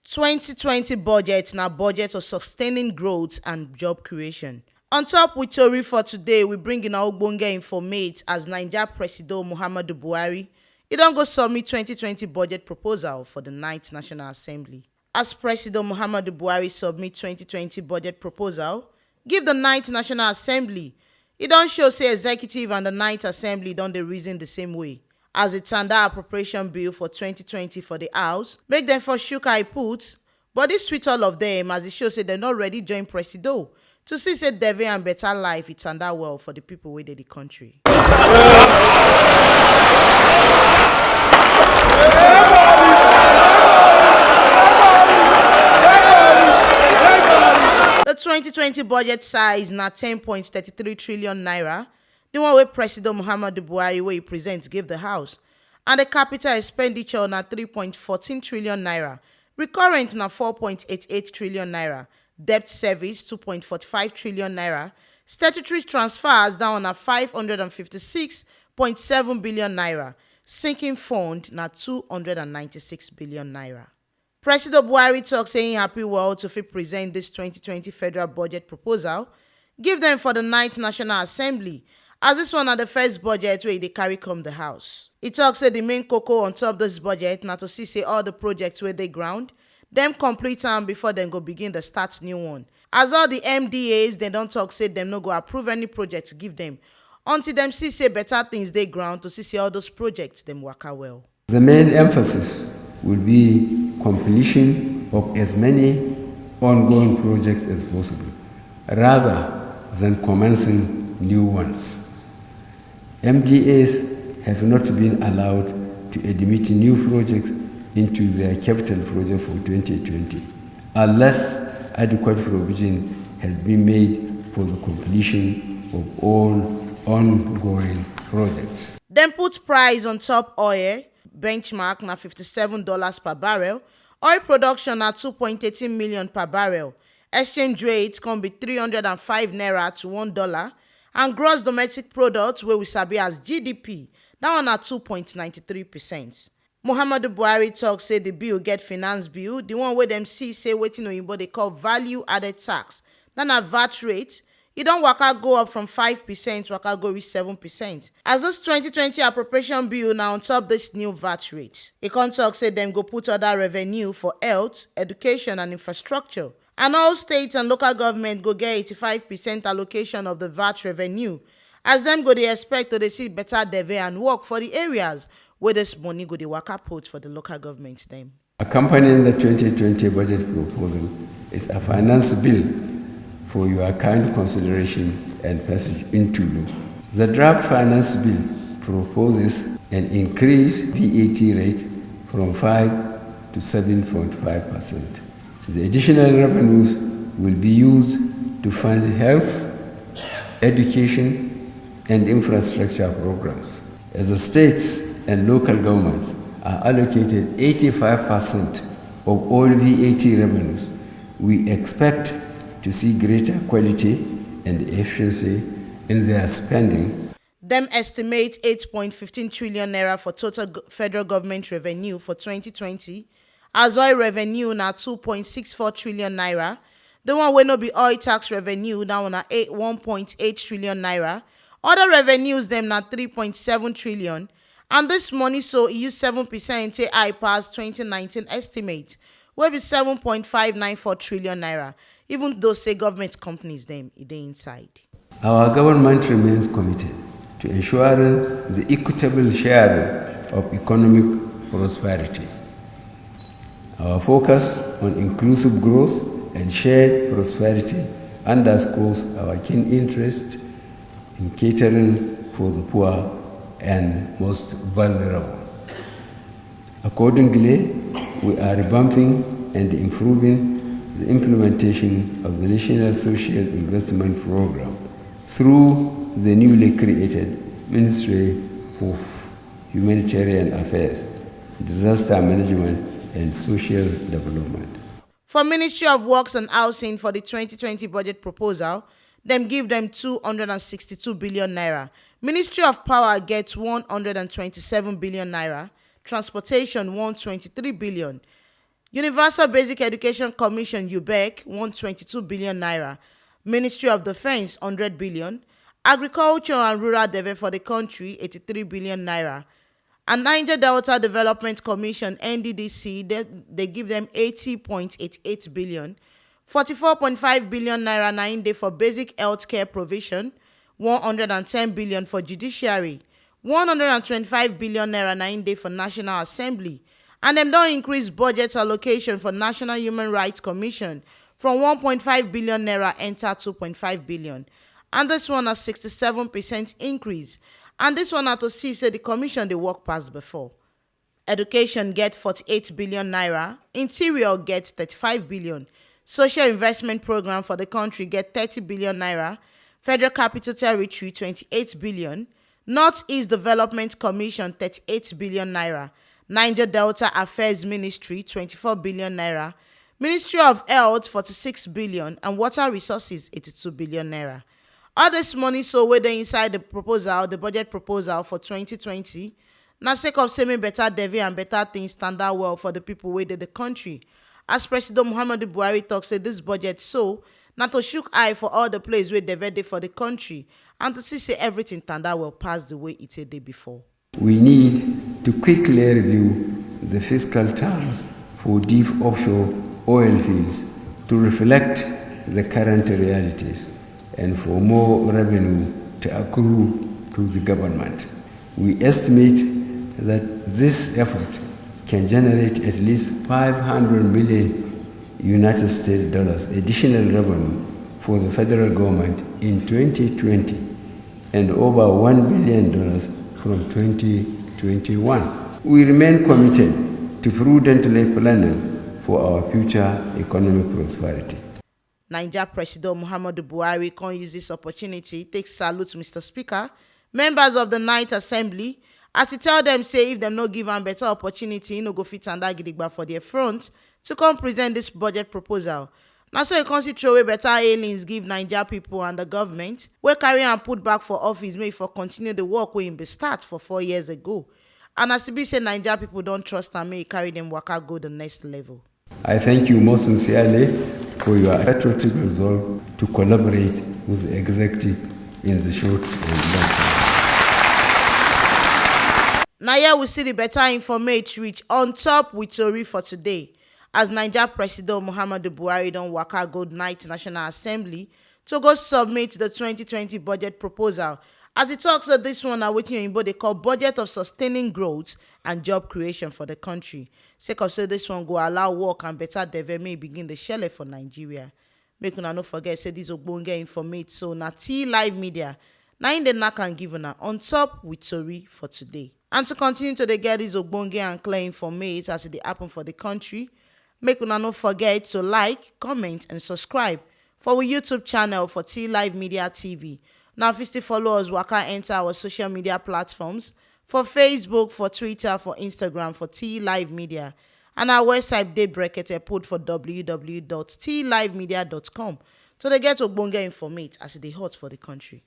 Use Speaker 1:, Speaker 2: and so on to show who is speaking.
Speaker 1: 2020 budget na budget of sustaining growth and job creation. On top with tori for today, we bring in our ogbonge informate as Naija Presido Muhammadu Buhari. He don go submit 2020 budget proposal for the 9th National Assembly. As Presido Muhammadu Buhari submit 2020 budget proposal, give the 9th National Assembly, e don show say executive and the 9th Assembly don dey reason the same way. As e tanda appropriation bill for 2020 for the House, make dem for shook eye put, but dis sweet all of dem as e show say dem no ready join Presido to see say deve and better life e tanda well for the people wey dey the country. The 2020 budget size na 10.33 trillion naira, the one wey President Muhammadu Buhari wey e present give the House, and the capital expenditure na 3.14 trillion naira, recurrent na 4.88 trillion naira, debt service 2.45 trillion naira, statutory transfers down na 556.7 billion naira, sinking fund na 296 billion naira. President Buhari tok say im happy well to fit present this 2020 federal budget proposal, give them for the 9th National Assembly, as this one na the first budget wey dey carry come the House. E tok say the main koko on top this budget na to see say all the projects wey dey ground, dem complete am before dem go begin the start new one. As all the MDAs, dem don talk say dem no go approve any project give them until dem see say better things dey ground to see say all those projects dem waka well.
Speaker 2: The main emphasis will be completion of as many ongoing projects as possible, rather than commencing new ones. MDAs have not been allowed to admit new projects into their capital project for 2020, unless adequate provision has been made for the completion of all ongoing projects.
Speaker 1: Dem put price on top oil, benchmark na $57 per barrel, oil production na 2.18 million per barrel, exchange rate can be 305 naira to $1, and gross domestic product wey we sabi as GDP, that one na 2.93%. Muhammadu Buhari tok say the bill get finance bill, the one wey dem see say wetin oyinbo dey call value added tax, that na VAT rate, e don waka go up from 5% waka go reach 7%. As this 2020 appropriation bill na on top this new VAT rate. E con tok say dem go put other revenue for health, education and infrastructure. And all states and local government go get 85% allocation of the VAT revenue, as dem go dey expect to dey see better deve and work for the areas where this money go dey waka put for the local government dem.
Speaker 2: Accompanying the 2020 budget proposal is a finance bill for your kind consideration and passage into law. The draft finance bill proposes an increased VAT rate from 5 to 7.5%. The additional revenues will be used to fund health, education, and infrastructure programs. As the states and local governments are allocated 85% of all VAT revenues, we expect to see greater quality and efficiency in their spending.
Speaker 1: Dem estimate 8.15 trillion naira for total federal government revenue for 2020, as oil revenue na 2.64 trillion naira, the one wey no be oil tax revenue that one na 1.8 trillion naira, other revenues dem na 3.7 trillion, and this money so e use 7% take high pass 2019 estimate wey be 7.594 trillion naira, even though say government companies dem e dey inside.
Speaker 2: Our government remains committed to ensuring the equitable sharing of economic prosperity. Our focus on inclusive growth and shared prosperity underscores our keen interest in catering for the poor and most vulnerable. Accordingly, we are revamping and improving the implementation of the National Social Investment Program through the newly created Ministry of Humanitarian Affairs, Disaster Management and Social Development.
Speaker 1: For Ministry of Works and Housing for the 2020 budget proposal, dem give dem 262 billion naira. Ministry of Power gets 127 billion naira. Transportation 123 billion. Universal Basic Education Commission UBEC 122 billion naira. Ministry of Defense 100 billion. Agriculture and Rural Development for the country 83 billion naira. And Niger Delta Development Commission NDDC they give them 80.88 billion. 44.5 billion naira 9 day for basic healthcare provision. 110 billion for judiciary. 125 billion naira 9 day for National Assembly. And them don't increase budget allocation for National Human Rights Commission from 1.5 billion naira enter 2.5 billion. And this one a 67% increase. And this one had to see say the commission they work past before. Education get 48 billion naira. Interior get 35 billion. Social investment program for the country get 30 billion naira. Federal Capital Territory 28 billion. Northeast Development Commission 38 billion naira. Niger Delta Affairs Ministry 24 billion naira. Ministry of Health 46 billion and Water Resources 82 billion naira. All this money so where they inside the budget proposal for 2020. Now sake of saying better devi and better things stand out well for the people wey dey the country. As Presido Muhammadu Buhari talk say this budget so not to shook eye for all the place where they dey for the country and to see say everything stand out well past the way it did before.
Speaker 2: We need to quickly review the fiscal terms for deep offshore oil fields to reflect the current realities and for more revenue to accrue to the government. We estimate that this effort can generate at least 500 million United States dollars additional revenue for the federal government in 2020 and over $1 billion from 2021. We remain committed to prudently planning for our future economic prosperity.
Speaker 1: Niger President Muhammadu Buhari can use this opportunity take salute Mr. Speaker, members of the Ninth Assembly, as he tell them say if them no give am better opportunity, no go fit and gidigba for their front to come present this budget proposal. Now so you can see throw away better aliens give Niger people and the government wey carry and put back for office may for continue the work wey be start for 4 years ago. And as to be say Niger people don't trust and may carry them waka go the next level.
Speaker 2: I thank you most sincerely for your patriotic resolve to collaborate with the executive in the short and long term.
Speaker 1: Now here we see the better information reach on top with Tori for today. As Niger President Muhammadu Buhari don waka go night National Assembly to go submit the 2020 budget proposal. As he talks that this one are wetin oyinbo they call budget of sustaining growth and job creation for the country. Sake of say this one go allow work and better development begin the shele for Nigeria. Make una no forget say this ogbonge informate so na T Live Media na in the knack and give una on top with Tori for today. And to continue to get this ogbonge and clear informate as it happen for the country. Make una no forget to like, comment, and subscribe for our YouTube channel for T Live Media TV. Now, if you still follow us, waka enter our social media platforms for Facebook, for Twitter, for Instagram, for T Live Media. And our website, dey bracket put for www.tlivemedia.com. So they get ogbonge informate as they hot for the country.